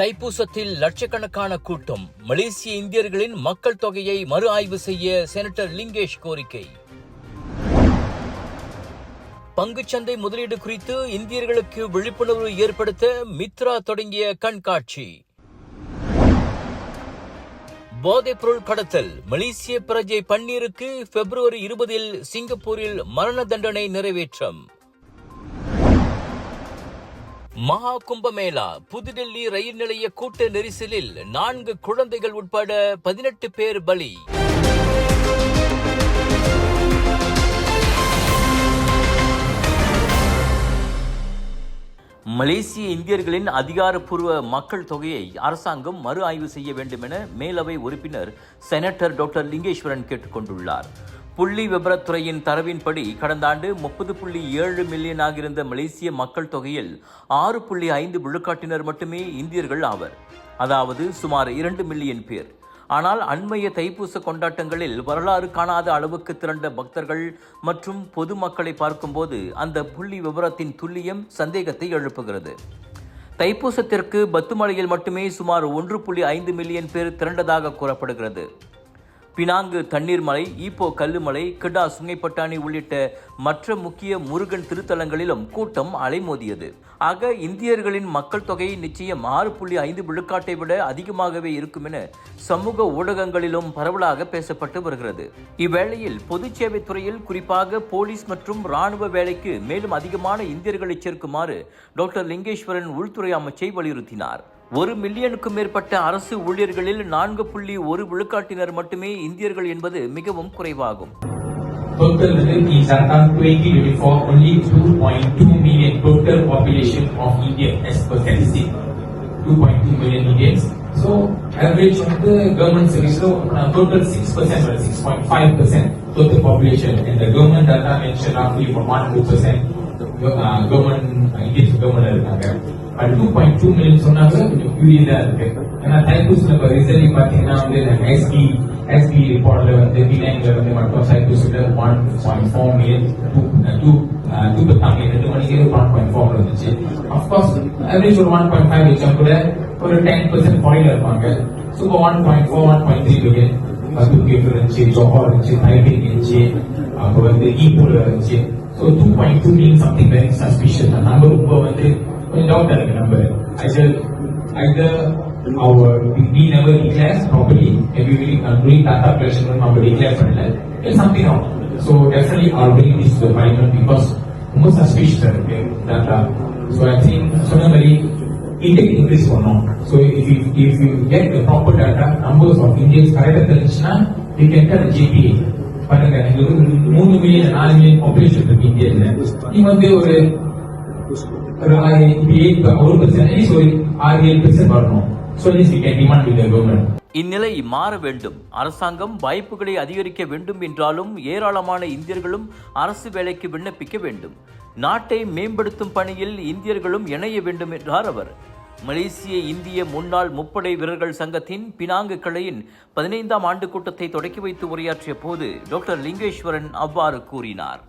தைப்பூசத்தில் லட்சக்கணக்கான கூட்டம். மலேசிய இந்தியர்களின் மக்கள் தொகையை மறு ஆய்வு செய்ய செனட்டர் லிங்கேஷ் கோரிக்கை. பங்குச்சந்தை முதலீடு குறித்து இந்தியர்களுக்கு விழிப்புணர்வு ஏற்படுத்த மித்ரா தொடங்கிய கண்காட்சி. போதைப்பொருள் கடத்தல். மலேசிய பிரஜை பன்னீருக்கு February 20 சிங்கப்பூரில் மரண தண்டனை நிறைவேற்றம். மகா கும்பமேளா. புதுடெல்லி ரயில் நிலைய கூட்ட நெரிசலில் 4 குழந்தைகள் உட்பட 18 பேர் பலி. மலேசிய இந்தியர்களின் அதிகாரப்பூர்வ மக்கள் தொகையை அரசாங்கம் மறு ஆய்வு செய்ய வேண்டும் என மேலவை உறுப்பினர் செனட்டர் டாக்டர் லிங்கேஸ்வரன் கேட்டுக் கொண்டுள்ளார். புள்ளி விபரத்துறையின் தரவின்படி கடந்த ஆண்டு 30.7 மில்லியனாக இருந்த மலேசிய மக்கள் தொகையில் 6.5 விழுக்காட்டினர் மட்டுமே இந்தியர்கள் ஆவர். அதாவது சுமார் 2 மில்லியன் பேர். ஆனால் அண்மைய தைப்பூச கொண்டாட்டங்களில் வரலாறு காணாத அளவுக்கு திரண்ட பக்தர்கள் மற்றும் பொதுமக்களை பார்க்கும்போது அந்த புள்ளி விவரத்தின் துல்லியம் சந்தேகத்தை எழுப்புகிறது. தைப்பூசத்திற்கு பத்துமலையில் மட்டுமே சுமார் 1.5 மில்லியன் பேர் திரண்டதாக கூறப்படுகிறது. பினாங்கு தண்ணீர் மலை, ஈப்போ கல்லுமலை, கிடா சுங்கைப்பட்டாணி உள்ளிட்ட மற்ற முக்கிய முருகன் திருத்தலங்களிலும் கூட்டம் அலைமோதியது. ஆக இந்தியர்களின் மக்கள் தொகை நிச்சயம் 6.5 விழுக்காட்டை விட அதிகமாகவே இருக்கும் என சமூக ஊடகங்களிலும் பரவலாக பேசப்பட்டு வருகிறது. இவ்வேளையில் பொது சேவை துறையில் குறிப்பாக போலீஸ் மற்றும் ராணுவ வேலைக்கு மேலும் அதிகமான இந்தியர்களை சேர்க்குமாறு டாக்டர் லிங்கேஸ்வரன் உள்துறை அமைச்சை வலியுறுத்தினார். 1 மில்லியனுக்கும் மேற்பட்ட அரசு ஊழியர்களில் 4.1 விழுக்காட்டினர் மட்டுமே இந்தியர்கள் என்பது மிகவும் குறைவாகும். Total in Data 2024 only 2.2 million total population of India as per statistics. 2.2 million Indians. So average of the government service total 6% or 6.5% total population, and the government data mentioned roughly for 1% government Indian government இருக்காங்க. But 2.2 million சொன்னாங்க கொஞ்சம் கியூரியஸா இருக்கு. ஏன்னா தைப்பூசம் இப்ப recently பாத்தீங்கன்னா வந்து SB ரிப்போர்ட்ல வந்து பினாங்ல வந்து மட்டும் தைப்பூசத்துல 1.4 மில்லியன் 2 பத்தாங்க 2 மணிக்கு 1.4 இருந்துச்சு. அஃப்கோர்ஸ் ஆவரேஜ் ஒரு 1.5 வச்சா கூட ஒரு 10% ஃபாரின்ல இருப்பாங்க. ஸோ 1.4 1.3 மில்லியன் பத்துக்கு இருந்துச்சு, ஜோஹர் இருந்துச்சு, தைபேங் இருந்துச்சு, அப்புறம் வந்து ஈப்போல இருந்துச்சு. ஸோ 2.2 மீன் சம்திங் வெரி சஸ்பிஷியஸ். அந்த நம்பர் ரொம்ப வந்து doubt that number. Either we never declare properly, maybe we doing data collection when we declare for that. There's something wrong. So definitely I'll bring this to the parliament because most suspicious data. So I think normally intake increase or not. So if you get the proper data, numbers of Indians correct, we can tell the GPA. பாருங்க, 3 million 4 million population இருக்கு இந்தியாவில். நீங்க வந்து ஒரு 6-7% வரணும். So this we can demand with the government. இந்நிலை மாற வேண்டும். அரசாங்கம் வாய்ப்புகளை அதிகரிக்க வேண்டும் என்றாலும் ஏராளமான இந்தியர்களும் அரசு வேலைக்கு விண்ணப்பிக்க வேண்டும். நாட்டை மேம்படுத்தும் பணியில் இந்தியர்களும் இணைய வேண்டும் என்றார் அவர். மலேசிய இந்திய முன்னாள் முப்படை வீரர்கள் சங்கத்தின் பினாங்கு கிளையின் 15ஆம் ஆண்டு கூட்டத்தை தொடக்கி வைத்து உரையாற்றிய போது டாக்டர் லிங்கேஸ்வரன் அவ்வாறு கூறினார்.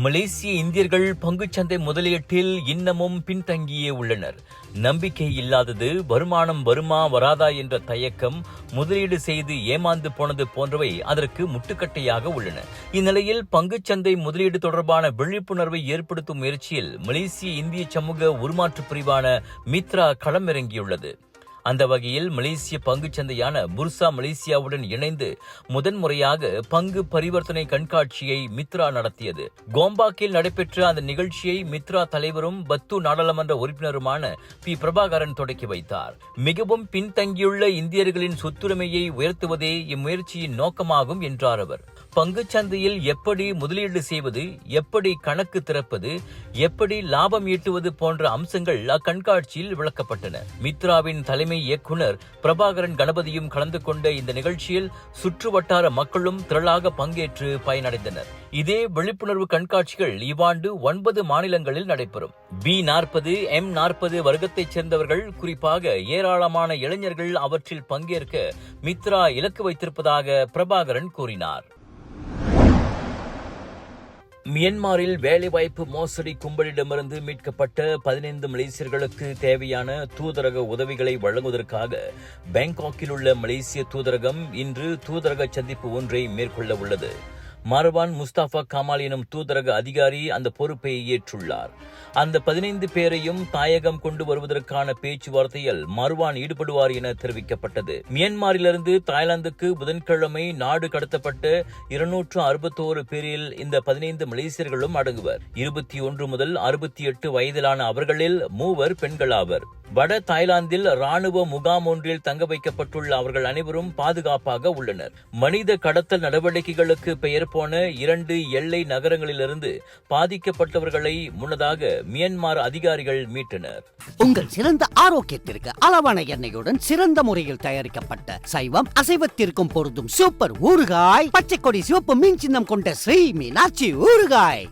மலேசிய இந்தியர்கள் பங்குச்சந்தை முதலீட்டில் இன்னமும் பின்தங்கியே உள்ளனர். நம்பிக்கை இல்லாதது, வருமானம் வருமா வராதா என்ற தயக்கம், முதலீடு செய்து ஏமாந்து போனது போன்றவை அதற்கு முட்டுக்கட்டையாக உள்ளன. இந்நிலையில் பங்குச்சந்தை முதலீடு தொடர்பான விழிப்புணர்வை ஏற்படுத்தும் முயற்சியில் மலேசிய இந்திய சமூக உருமாற்று பிரிவான மித்ரா களமிறங்கியுள்ளது. அந்த வகையில் மலேசிய பங்குச்சந்தையான புர்சா மலேசியாவுடன் இணைந்து முதன்முறையாக பங்கு பரிவர்த்தனை கண்காட்சியை மித்ரா நடத்தியது. கோம்பாக்கில் நடைபெற்ற அந்த நிகழ்ச்சியை மித்ரா தலைவரும் பத்து நாடாளுமன்ற உறுப்பினருமான பி. பிரபாகரன் தொடக்கி வைத்தார். மிகவும் பின்தங்கியுள்ள இந்தியர்களின் சொத்துரிமையை உயர்த்துவதே இம்முயற்சியின் நோக்கமாகும் என்றார் அவர். பங்குச்சந்தையில் எப்படி முதலீடு செய்வது, எப்படி கணக்கு திறப்பது, எப்படி லாபம் ஈட்டுவது போன்ற அம்சங்கள் அக்கண்காட்சியில் விளக்கப்பட்டன. மித்ராவின் தலைமை இயக்குனர் பிரபாகரன் கணபதியும் கலந்து கொண்ட இந்த நிகழ்ச்சியில் சுற்று வட்டார மக்களும் திரளாக பங்கேற்று பயனடைந்தனர். இதே விழிப்புணர்வு கண்காட்சிகள் இவ்வாண்டு 9 மாநிலங்களில் நடைபெறும். B40, M40 வர்க்கத்தைச் சேர்ந்தவர்கள், குறிப்பாக ஏராளமான இளைஞர்கள் அவற்றில் பங்கேற்க மித்ரா இலக்கு வைத்திருப்பதாக பிரபாகரன் கூறினார். மியன்மாரில் வேலைவாய்ப்பு மோசடி கும்பலிடமிருந்து மீட்கப்பட்ட 15 மலேசியர்களுக்கு தேவையான தூதரக உதவிகளை வழங்குவதற்காக பாங்காக்கில் உள்ள மலேசிய தூதரகம் இன்று தூதரக சந்திப்பு ஒன்றை மேற்கொள்ள உள்ளது. மர்வான் முஸ்தாபா கமால் எனும் தூதரக அதிகாரி அந்த பொறுப்பை ஏற்றுள்ளார். அந்த 15 பேரையும் தாயகம் கொண்டு வருவதற்கான பேச்சுவார்த்தையில் மர்வான் ஈடுபடுவார் என தெரிவிக்கப்பட்டது. மியான்மரிலிருந்து தாய்லாந்துக்கு புதன்கிழமை நாடு கடத்தப்பட்ட 261 பேரில் இந்த 15 மலேசியர்களும் அடங்குவர். 21 முதல் 68 வயதிலான அவர்களில் 3 பெண்களாவர். வட தாய்லாந்தில் ராணுவ முகாம் ஒன்றில் தங்க வைக்கப்பட்டுள்ள அவர்கள் அனைவரும் பாதுகாப்பாக உள்ளனர். மனித கடத்தல் நடவடிக்கைகளுக்கு பெயர் போன 2 எல்லை நகரங்களிலிருந்து பாதிக்கப்பட்டவர்களை முன்னதாக மியான்மர் அதிகாரிகள் மீட்டனர். உங்கள் சிறந்த ஆரோக்கியத்திற்கு அளவான எண்ணெயுடன் சிறந்த முறையில் தயாரிக்கப்பட்ட சைவம் அசைவத்திற்கும் பொருந்தும் சூப்பர் ஊறுகாய், பச்சை கொடி சிவப்பு மீன் சின்னம் கொண்ட ஸ்ரீ மீனாட்சி ஊறுகாய்.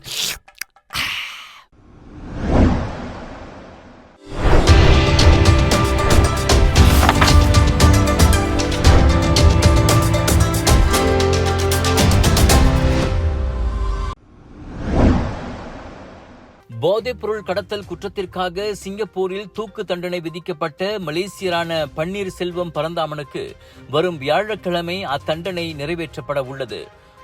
போதைப்பொருள் கடத்தல் குற்றத்திற்காக சிங்கப்பூரில் தூக்கு தண்டனை விதிக்கப்பட்ட மலேசியரான பன்னீர் செல்வம் பரந்தாமனுக்கு வரும் வியாழக்கிழமை அத்தண்டனை நிறைவேற்றப்பட உள்ளது.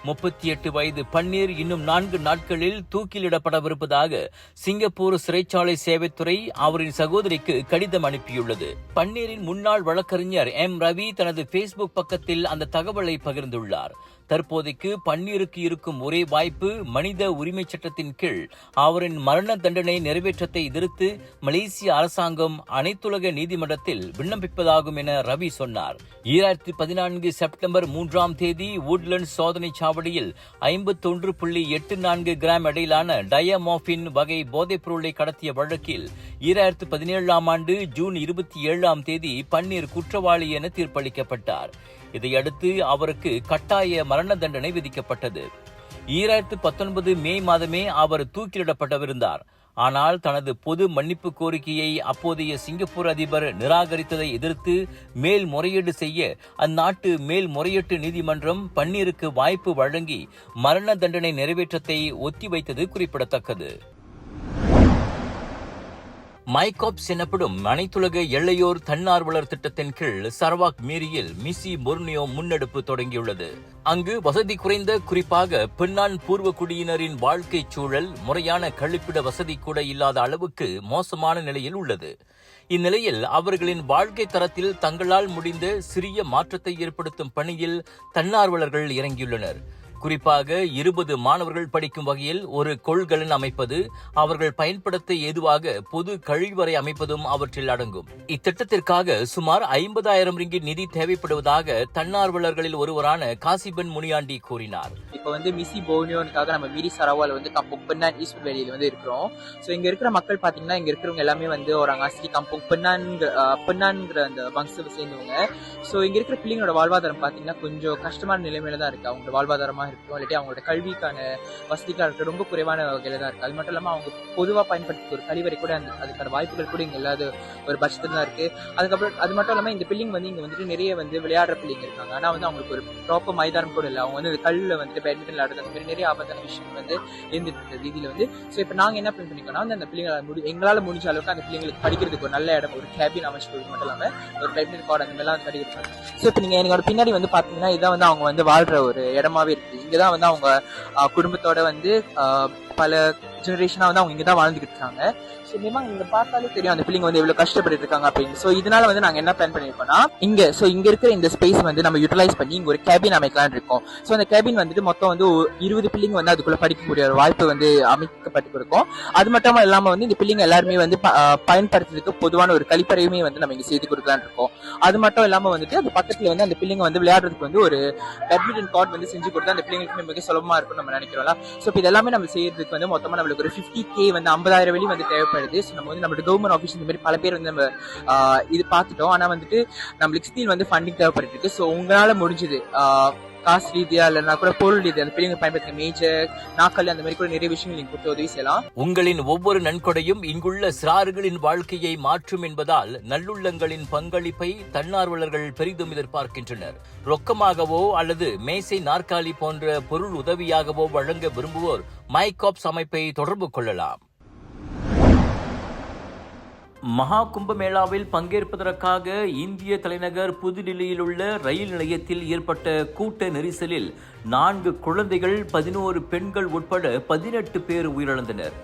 38 வயது பன்னீர் இன்னும் 4 நாட்களில் தூக்கிலிடப்படவிருப்பதாக சிங்கப்பூர் சிறைச்சாலை சேவைத்துறை அவரின் சகோதரிக்கு கடிதம் அனுப்பியுள்ளது. பன்னீரின் முன்னாள் வழக்கறிஞர் ரவி தனது பேஸ்புக் பக்கத்தில் அந்த தகவலை பகிர்ந்துள்ளார். தற்போதைக்கு பன்னீருக்கு இருக்கும் ஒரே வாய்ப்பு மனித உரிமை சட்டத்தின் கீழ் அவரின் மரண தண்டனை நிறைவேற்றத்தை எதிர்த்து மலேசிய அரசாங்கம் அனைத்துலக நீதிமன்றத்தில் விண்ணப்பிப்பதாகும் என ரவி சொன்னார். 2014 செப்டம்பர் 3ஆம் தேதி வூட்லண்ட் சோதனை சாவடியில் 51.84 கிராம் எடையிலான டயமோர்பின் வகை போதைப் பொருளை கடத்திய வழக்கில் 2017ஆம் ஆண்டு ஜூன் 27ஆம் தேதி பன்னீர் குற்றவாளி என தீர்ப்பளிக்கப்பட்டார். இதையடுத்து அவருக்கு கட்டாய மரண தண்டனை விதிக்கப்பட்டது. 2019 மே மாதமே அவர் தூக்கிலிடப்பட்டவிருந்தார். ஆனால் தனது பொது மன்னிப்பு கோரிக்கையை அப்போதைய சிங்கப்பூர் அதிபர் நிராகரித்ததை எதிர்த்து மேல்முறையீடு செய்ய அந்நாட்டு மேல்முறையீட்டு நீதிமன்றம் பன்னீருக்கு வாய்ப்பு வழங்கி மரண தண்டனை நிறைவேற்றத்தை ஒத்திவைத்தது குறிப்பிடத்தக்கது. மைகாப்ஸ் எனப்படும் அனைத்துலக எல்லையோர் தன்னார்வலர் திட்டத்தின் கீழ் சரவாக் மீரியில் மிசி பொர்னியோ முன்னெடுப்பு தொடங்கியுள்ளது. அங்கு வசதி குறைந்த குறிப்பாக பெண்ணான் பூர்வ குடியினரின் வாழ்க்கை சூழல் முறையான கழிப்பிட வசதி கூட இல்லாத அளவுக்கு மோசமான நிலையில் உள்ளது. இந்நிலையில் அவர்களின் வாழ்க்கை தரத்தில் தங்களால் முடிந்த சிறிய மாற்றத்தை ஏற்படுத்தும் பணியில் தன்னார்வலர்கள் இறங்கியுள்ளனர். குறிப்பாக 20 மாணவர்கள் படிக்கும் வகையில் ஒரு கொள்கலன் அமைப்பது, அவர்கள் பயன்படுத்த ஏதுவாக பொது கழிவறை அமைப்பதும் அவற்றில் அடங்கும். இத்திட்டத்திற்காக சுமார் 50,000 ரிங்கிட் நிதி தேவைப்படுவதாக தன்னார்வலர்களில் ஒருவரான காசிபன் முனியாண்டி கூறினார். இப்போ மிசி போர்னியோனுக்காக நம்ம மீரி சரவால கம்புக் பெண்ணான் ஈஸ்ட் வேலியில இருக்கிறோம். ஸோ இங்க இருக்கிற மக்கள் பாத்தீங்கன்னா இங்க இருக்கிறவங்க எல்லாமே ஒரு அங்காசி கம்புக் பெண்ணான்ங்கிற அந்த வம்சத்தை சேர்ந்தவங்க. ஸோ இங்க இருக்கிற பிள்ளைங்களோட வாழ்வாதாரம் பாத்தீங்கன்னா கொஞ்சம் கஷ்டமான நிலைமையில தான் இருக்கு. அவங்களோட வாழ்வாதாரமா இருக்கும், இல்லாட்டி அவங்களோட கல்விக்கான வசதிக்காக இருக்க ரொம்ப குறைவான வகையில தான் இருக்கு. அது மட்டும் இல்லாம அவங்க பொதுவா பயன்படுத்த ஒரு கழிவறை கூட அதுக்கான வாய்ப்புகள் கூட இங்க இல்லாத ஒரு பட்சத்துல தான் இருக்கு. அதுக்கப்புறம் அது மட்டும் இல்லாம இந்த பிள்ளைங்க இங்க நிறைய விளையாடுற பிள்ளைங்க இருக்காங்க. ஆனா அவங்களுக்கு ஒரு ப்ராப்பர் மைதானம் கூட இல்லை. அவங்க கல்ல பேட்மிண்டன் விளையாடுறது அந்த மாதிரி நிறைய ஆபத்தான விஷயம் இருந்துட்டு ரீதியில ஸோ இப்போ நாங்க என்ன பிளான் பண்ணிக்கோன்னா அந்த பிள்ளைங்களை எங்களால முடிஞ்ச அளவுக்கு அந்த பிள்ளைங்களுக்கு படிக்கிறதுக்கு ஒரு நல்ல இடம், ஒரு கேபின் அமைச்சு கொடுக்க மட்டும் இல்லாம ஒரு பேட்மிண்டன் கார்டு அந்த மாதிரிலாம் படிக்கிறாங்க. ஸோ இப்போ நீங்க என்னோட பின்னாடி பாத்தீங்கன்னா இதான் அவங்க வாழ்ற ஒரு இடமாவே இருக்கு. இங்கதான் அவங்க குடும்பத்தோட பல ஜெனரேஷனா அவங்க இங்கதான் வாழ்ந்துகிட்டு இருக்காங்க. ஸோ இங்க பார்த்தாலே தெரியும் அந்த பிள்ளைங்க எவ்வளவு கஷ்டப்பட்டு இருக்காங்க அப்படின்னு. ஸோ இதனால நாங்க என்ன பிளான் பண்ணிருக்கோம்னா இங்க இருக்கிற இந்த ஸ்பேஸ் நம்ம யூட்டிலைஸ் பண்ணி இங்க ஒரு கேபின் அமைக்கலாம்னு இருக்கோம். ஸோ அந்த கேபின் மொத்தம் 20 பிள்ளைங்க அதுக்குள்ள படிக்கக்கூடிய ஒரு வாய்ப்பு அமைக்கப்பட்டு இருக்கும். அது மட்டும் இல்லாம இந்த பிள்ளைங்க எல்லாருமே பயன்படுத்துறதுக்கு பொதுவான ஒரு கழிப்பறையுமே நம்ம இங்க செய்து கொடுக்கலாம்னு இருக்கோம். அது மட்டும் இல்லாம அது பக்கத்துல அந்த பிள்ளைங்க விளையாடுறதுக்கு ஒரு பேட்மிண்டன் கார்டு செஞ்சு கொடுத்தா அந்த பிள்ளைங்களுக்கு மிக சுலபமா இருக்கும் நம்ம நினைக்கிறோம்ல. ஸோ இது எல்லாமே நம்ம செய்யறதுக்கு மொத்தமா நம்மளுக்கு ஒரு 50K 50,000 வெளி தேவைப்படுது. நம்ம கவர்மெண்ட் ஆபீஸ் இந்த மாதிரி பல பேர் நம்ம இது பார்த்துட்டோம். ஆனா நம்மளுக்கு ஸ்டில் ஃபண்டிங் தேவைப்பட்டு இருக்கு. ஸோ உங்களால முடிஞ்சது காசு ரீதியா இல்லைன்னா கூட பொருள் ரீதியா அந்த பெரியவங்க பயன்படுத்த மேஜர் நாக்கள் அந்த மாதிரி கூட நிறைய விஷயங்கள் நீங்க கொடுத்து உதவி செய்யலாம். உங்களின் ஒவ்வொரு நன்கொடையும் இங்குள்ள சிறார்களின் வாழ்க்கையை மாற்றும் என்பதால் நல்லுள்ளங்களின் பங்களிப்பை தன்னார்வலர்கள் பெரிதும் எதிர்பார்க்கின்றனர். ரொக்கமாகவோ அல்லது மேசை நாற்காலி போன்ற பொருள் உதவியாகவோ வழங்க விரும்புவோர் மைகாப்ஸ் அமைப்பை தொடர்பு கொள்ளலாம். மகா கும்பமேளாவில் பங்கேற்பதற்காக இந்திய தலைநகர் புதுடில்லியில் உள்ள ரயில் நிலையத்தில் ஏற்பட்ட கூட்ட நெரிசலில் 4 குழந்தைகள் 11 பெண்கள் உட்பட 18 பேர் உயிரிழந்தனர்.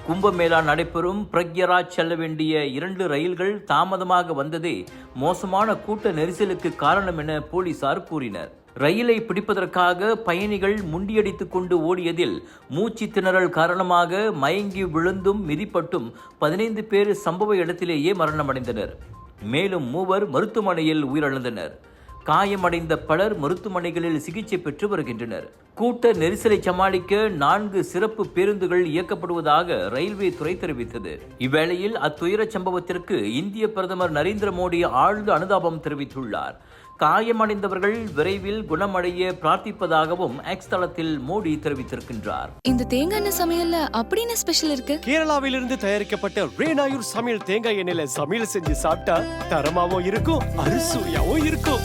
கும்பமேளா நடைபெறும் பிரக்யராஜ் செல்ல வேண்டிய 2 ரயில்கள் தாமதமாக வந்ததே மோசமான கூட்ட நெரிசலுக்கு காரணம் என போலீசார் கூறினர். ரயிலை பிடிப்பதற்காக பயணிகள் முண்டியடித்துக் கொண்டு ஓடியதில் மூச்சு திணறல் காரணமாக மயங்கி விழுந்தும் மிதிப்பட்டும் 15 பேர் சம்பவ இடத்திலேயே மரணமடைந்தனர். மேலும் 3 மருத்துவமனையில் உயிரிழந்தனர். காயமடைந்த பலர் மருத்துவமனைகளில் சிகிச்சை பெற்று வருகின்றனர். கூட்ட நெரிசலை சமாளிக்க 4 சிறப்பு பேருந்துகள் இயக்கப்படுவதாக ரயில்வே துறை தெரிவித்தது. இவ்வேளையில் அத்துயர சம்பவத்திற்கு இந்திய பிரதமர் நரேந்திர மோடி ஆழ்ந்த அனுதாபம் தெரிவித்துள்ளார். காயமடைந்தவர்கள் விரைவில் குணமடைய பிரார்த்திப்பதாகவும் எக்ஸ் தளத்தில் மோடி தெரிவித்திருக்கின்றார். இந்த தேங்காய் எண்ணெய் சமையல்ல அப்படின்னு ஸ்பெஷல் இருக்கு. கேரளாவிலிருந்து தயாரிக்கப்பட்ட ரேனாயூர் சமையல் தேங்காய் எண்ணெயில சமையல் செஞ்சு சாப்பிட்டா தரமாவும் இருக்கும், அறுசுவையாவும் இருக்கும்.